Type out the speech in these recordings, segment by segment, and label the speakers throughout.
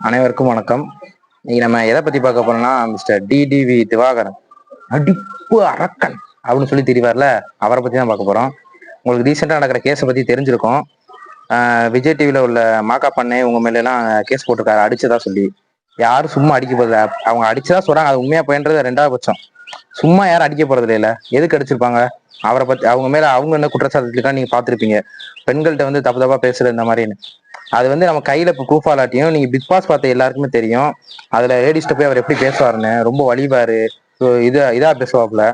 Speaker 1: அனைவருக்கும் வணக்கம். இன்னைக்கு நம்ம எதை பத்தி பார்க்க போறோம்னா, மிஸ்டர் டிடிவி திவாகரன் அடிப்பு அரக்கன் அப்படின்னு சொல்லி தெரிவார்ல, அவரை பத்தி தான் பார்க்க போறோம். உங்களுக்கு ரீசெண்டா நடக்கிற கேஸை பத்தி தெரிஞ்சிருக்கும். விஜய் டிவில உள்ள மாக்கா பண்ணை உங்க மேல எல்லாம் கேஸ் போட்டிருக்காரு அடிச்சதா சொல்லி. யாரும் சும்மா அடிக்க போறதில்ல, அவங்க அடிச்சதா சொல்றாங்க, அது உண்மையா போயின்றது ரெண்டாவது பட்சம். சும்மா யாரும் அடிக்க போறது இல்ல, எதுக்கு அடிச்சிருப்பாங்க? அவரை பத்தி அவங்க மேல அவங்க என்ன குற்றச்சாட்டு நீங்க பாத்திருப்பீங்க. பெண்கள்கிட்ட வந்து தப்பு தப்பா பேசுறது இந்த மாதிரின்னு. அது வந்து நம்ம கையில இப்போ ப்ரூஃப் ஆலாட்டியும் நீங்க பிக் பாஸ் பார்த்த எல்லாருக்குமே தெரியும். அதுல லேடிஸ்ட போய் அவர் எப்படி பேசுவாருன்னு, ரொம்ப வலிவாரு, இதா பேசுவாப்புல.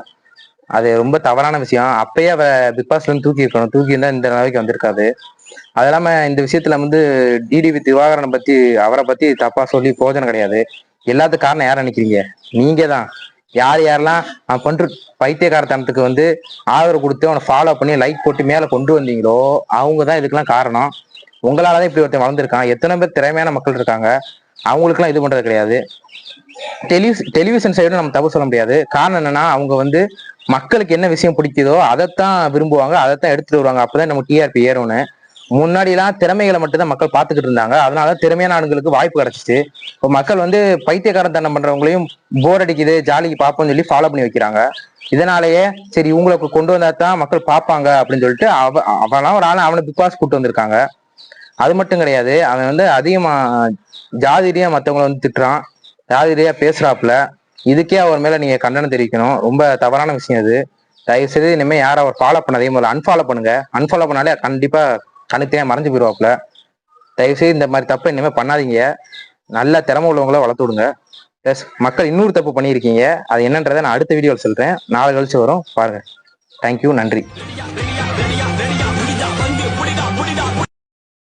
Speaker 1: அது ரொம்ப தவறான விஷயம். அப்பயே அவ பிக் பாஸ்ல இருந்து தூக்கி இருக்கணும், தூக்கி இருந்தா இந்த நிலைக்கு வந்திருக்காது. அது இல்லாம இந்த விஷயத்துல வந்து டிடிவி திவாகரனை பத்தி, அவரை பத்தி தப்பா சொல்லி போஜனம் கிடையாது. எல்லாத்துக்கும் காரணம் யார நினைக்கிறீங்க? நீங்க தான். யார் யாரெல்லாம் அவன் பண்ற பைத்தியகாரத்தனத்துக்கு வந்து ஆதரவு கொடுத்து அவனை ஃபாலோ பண்ணி லைக் போட்டு மேல கொண்டு வந்தீங்களோ, அவங்க தான் இதுக்கெல்லாம் காரணம். உங்களாலதான் இப்படி ஒருத்தன் வளர்ந்துருக்கான். எத்தனை பேர் திறமையான மக்கள் இருக்காங்க, அவங்களுக்குலாம் இது பண்றது கிடையாது. டெலிவிஷன் சைடும் நம்ம தப்பு சொல்ல முடியாது. காரணம் என்னன்னா, அவங்க வந்து மக்களுக்கு என்ன விஷயம் பிடிக்குதோ அதைத்தான் விரும்புவாங்க, அதைத்தான் எடுத்துட்டு வருவாங்க. அப்பதான் நம்ம டிஆர்பி ஏறும்னு. முன்னாடி எல்லாம் திறமைகளை மட்டும் தான் மக்கள் பார்த்துக்கிட்டு இருந்தாங்க. அதனால திறமையான ஆளுங்களுக்கு வாய்ப்பு கிடைச்சிச்சு. இப்போ மக்கள் வந்து பைத்தியக்காரத்தனம் பண்றவங்களையும் போர் அடிக்குது ஜாலிக்கு பார்ப்போம்னு சொல்லி ஃபாலோ பண்ணி வைக்கிறாங்க. இதனாலேயே சரி உங்களுக்கு கொண்டு வந்தா தான் மக்கள் பார்ப்பாங்க அப்படின்னு சொல்லிட்டு அவெல்லாம் ஒரு ஆள் அவனை பிக் பாஸ் கூட்டு வந்திருக்காங்க. அது மட்டும் கிடையாது, அவன் வந்து அதிகமா ஜாதி ரீதியா மத்தவங்களை வந்து திட்டுறான், ஜாதி ரீதியா பேசுறாப்புல. இதுக்கே அவர் மேல நீங்க கண்டனம் தெரிவிக்கணும். ரொம்ப தவறான விஷயம் இது. தயவு செய்து இனிமே யாரும் அவர் ஃபாலோ பண்ணாதே, முதல்ல அன்ஃபாலோ பண்ணுங்க. அன்ஃபாலோ பண்ணாலே கண்டிப்பா கணுத்தையா மறைஞ்சு போயிடுவாப்புல. தயவு செய்து இந்த மாதிரி தப்பு இனிமே பண்ணாதீங்க. நல்ல திறமை உள்ளவங்கள வளர்த்து விடுங்க. எஸ், மக்கள் இன்னொரு தப்பு பண்ணியிருக்கீங்க, அது என்னன்றதை நான் அடுத்த வீடியோவில் சொல்றேன். நாளை கழிச்சு வரும் பாருங்க. தேங்க்யூ, நன்றி.